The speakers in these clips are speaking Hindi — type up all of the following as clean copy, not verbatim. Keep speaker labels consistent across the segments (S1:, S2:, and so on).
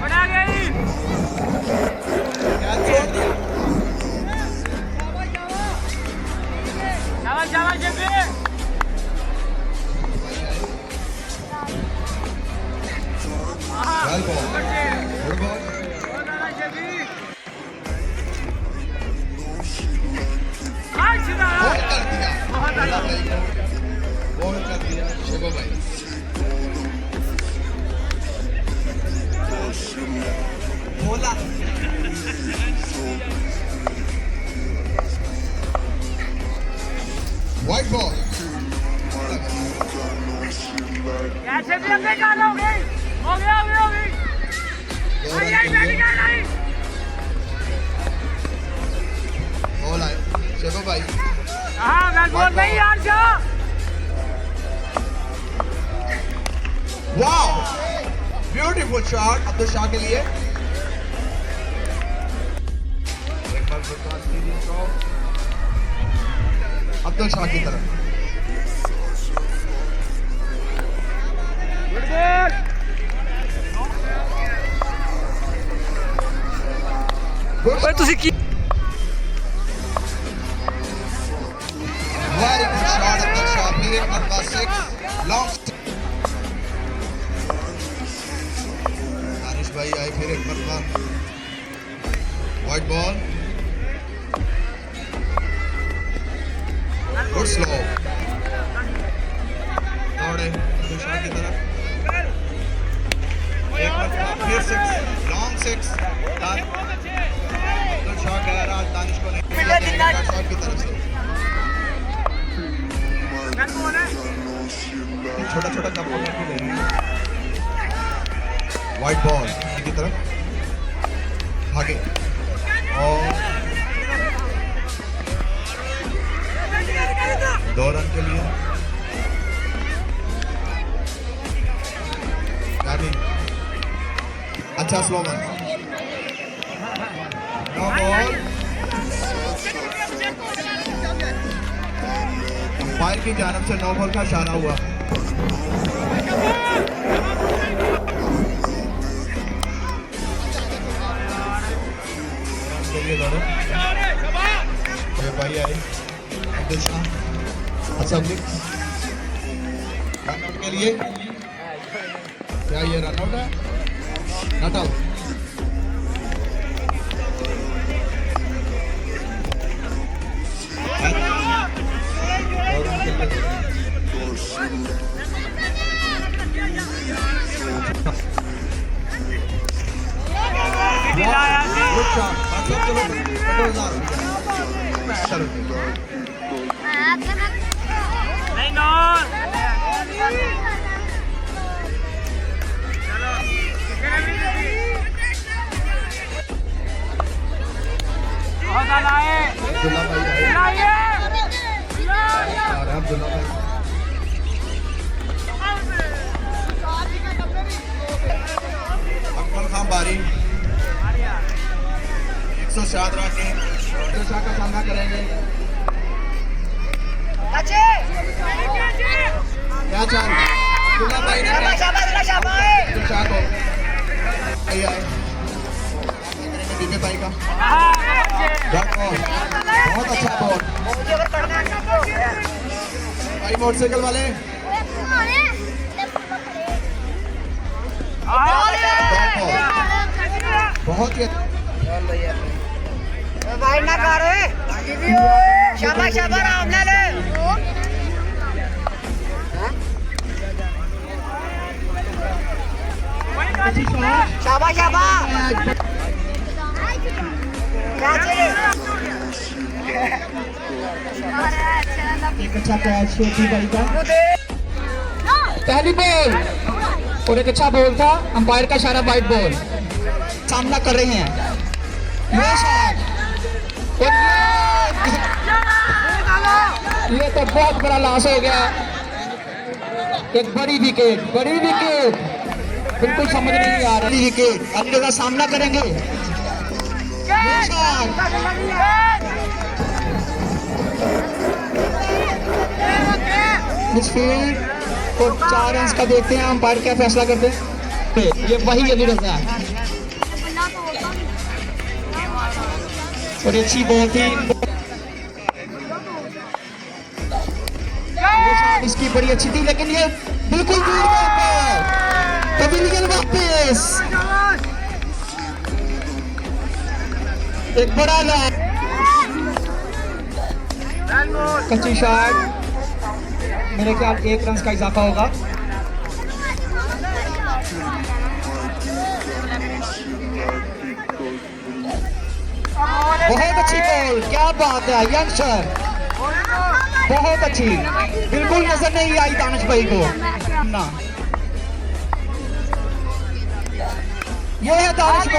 S1: बना गई। शाबाश शाबाश शफी।
S2: White ball.
S1: कैसे भी अपने गाल हो गई। हो गया हो गई। आई बैटिंग आई।
S2: बॉल आए शेखो भाई।
S1: हाँ मैं बोल नहीं यार जा।
S2: Wow! Beautiful shot Abdul Shah के लिए। अब्दुल शाह की तरफ।
S1: पर तुसी की
S2: Very good shot Abdul Shah. Period number 6. Long. Danish भाई आए फिर एक मरतबा। White ball. Good slow. दौड़े अब्दुल शाह की तरफ। एक मरतबा फिर 6. Long 6. अब्दुल शाह कह रहा दानिश को नहीं शॉट की तरफ से। छोटा छोटा कप पकड़ के ले रहे हैं। व्हाइट बॉल की तरफ भागे और 2 रन के लिए अच्छा स्लोवन। No ball. अंपायर की जानब से नो बॉल का इशारा हुआ। भाई आए अब्दुल शाह। अच्छा रनआउट के लिए क्या ये रनआउट है? Not out. Good shot.
S1: नहीं नो। बहुत आला है।
S2: अब्दुल्ला भाई अब्दुल्ला भाई अकबर खान बारी 107 रन के अब्दुल शाह का सामना करेंगे। क्या चाल अब्दुल्ला भाई ने अब्दुल शाह को बीबे भाई का बहुत अच्छा बॉल भाई मोटरसाइकिल वाले। बहुत ही
S3: भाई ना करो शाबाश शाबाश आराम ले ले। शाबाश शाबाश
S2: एक अच्छा कैच छोटी भाई का पहली बॉल और एक अच्छा बॉल था। अंपायर का इशारा वाइट बॉल सामना कर रहे हैं। ये तो बहुत बड़ा लॉस हो गया। एक बड़ी विकेट बिल्कुल समझ नहीं आ रही। विकेट अपने का सामना करेंगे। मिडफील्ड और 4 रन का देखते हैं अंपायर क्या फैसला करते हैं। ये वही अली रजा है और अच्छी बॉल थी। ये शॉट इसकी बड़ी अच्छी थी लेकिन ये बिल्कुल दूर गया। पवेलियन वापस एक बड़ा लॉक, कच्ची शॉट, मेरे ख्याल 1 रन का इजाफा होगा। बहुत अच्छी बॉल, क्या बात है यंगस्टर, बहुत अच्छी, बिल्कुल नजर नहीं आई दानिश भाई को ना। ये है दानिश को,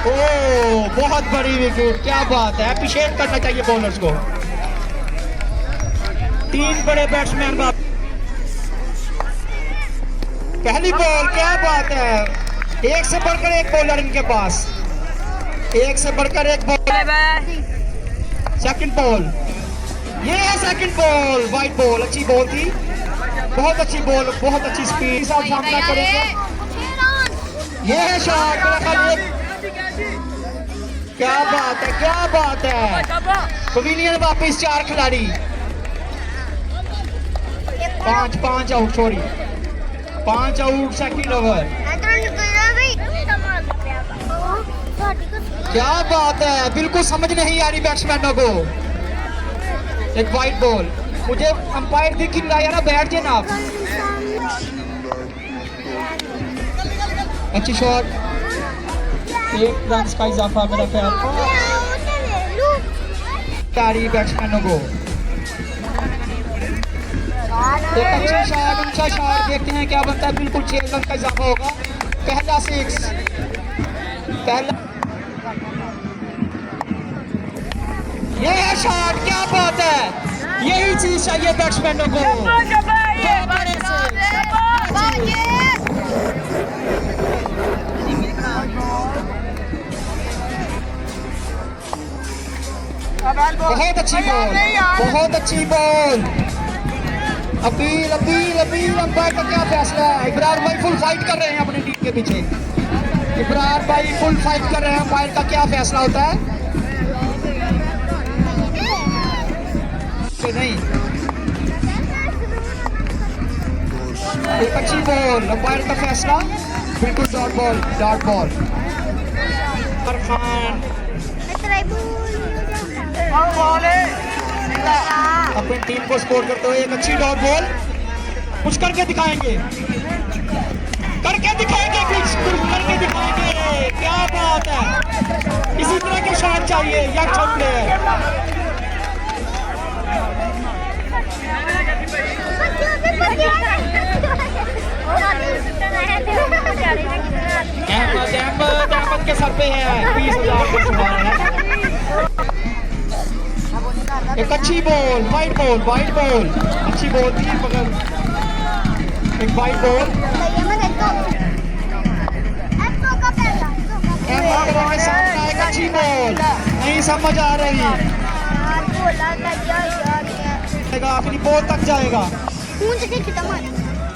S2: ओ बहुत बड़ी विकेट, क्या बात है, अप्रिशिएट करना चाहिए बॉलर्स को। 3 बड़े बैट्समैन, पहली बॉल, क्या बात है, एक से बढ़कर एक बॉलर इनके पास, एक से बढ़कर एक बॉलर। सेकंड बॉल, ये है सेकंड बॉल, वाइट बॉल, अच्छी बॉल थी, बहुत अच्छी बॉल, बहुत अच्छी स्पीड के साथ सामना करेंगे। ये है शॉट, क्या बात है, क्या बात है, पवेलियन वापस 4 खिलाड़ी, 5 out, sorry 5 out, second over. क्या बात है, बिल्कुल समझ नहीं आ रही बैट्समैनों को। एक वाइट बॉल, मुझे अंपायर दिख ही रहा है ना, बैठ जाए ना आप। अच्छी शॉट, 1 रन का इजाफा मेरा ख्याल बैट्समैनों को। एक अच्छी शॉट, ऊंचा शॉट, देखते हैं क्या बनता है, बिल्कुल 6 रन का इजाफा होगा। पहला 6, पहला, ये है शॉट, क्या बात है, यही चीज चाहिए बैट्समैनों को। बहुत अच्छी बॉल, बहुत अच्छी ball, appeal appeal appeal, umpire का क्या फैसला है। इब्रार भाई फुल फाइट कर रहे हैं अपनी टीम के पीछे, इब्रार भाई फुल फाइट कर रहे हैं, अंपायर का क्या फैसला होता है। नहीं, एक अच्छी बॉल, अंपायर का फैसला बिल्कुल dot ball, dot ball. Khan अपनी टीम को स्कोर करते हुए एक अच्छी डॉट बॉल, कुछ करके दिखाएंगे, करके दिखाएंगे, कुछ करके दिखाएंगे, क्या बात है, इसी तरह के शॉट चाहिए यंग प्लेयर। अहमद के सर पे है 20,000 का सवाल है। एक अच्छी ball, white ball, white ball, अच्छी बॉल थी मगर एक वाइट बॉल। एक अच्छी बॉल, नहीं समझ आ रही, अपनी बॉल तक जाएगा।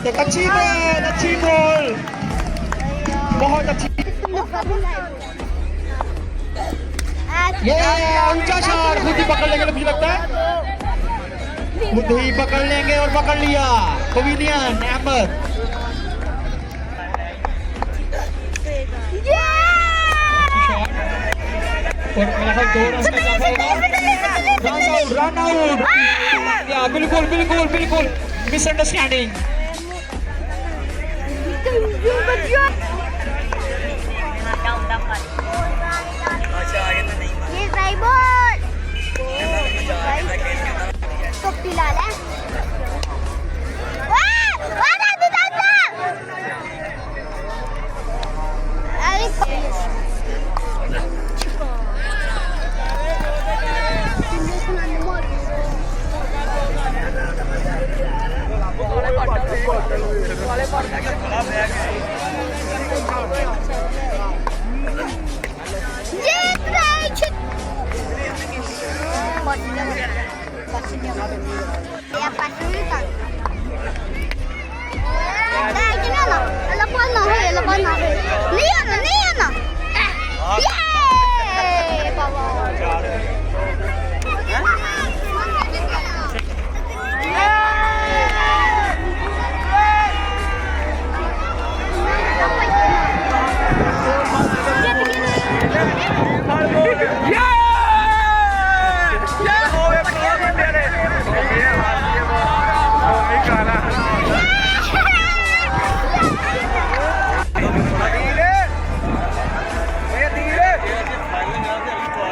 S2: एक अच्छी बॉल, अच्छी बॉल, बहुत अच्छी, ये ऊंचा शॉट, खुद ही पकड़ लेंगे मुझे लगता है, खुद ही पकड़ लेंगे और पकड़ लिया पवेलियन अहमद। और मेरा ख्याल 2 रन का इजाफा होगा, रन आउट, या बिल्कुल बिल्कुल बिल्कुल मिसअंडरस्टैंडिंग।
S3: वाले नहीं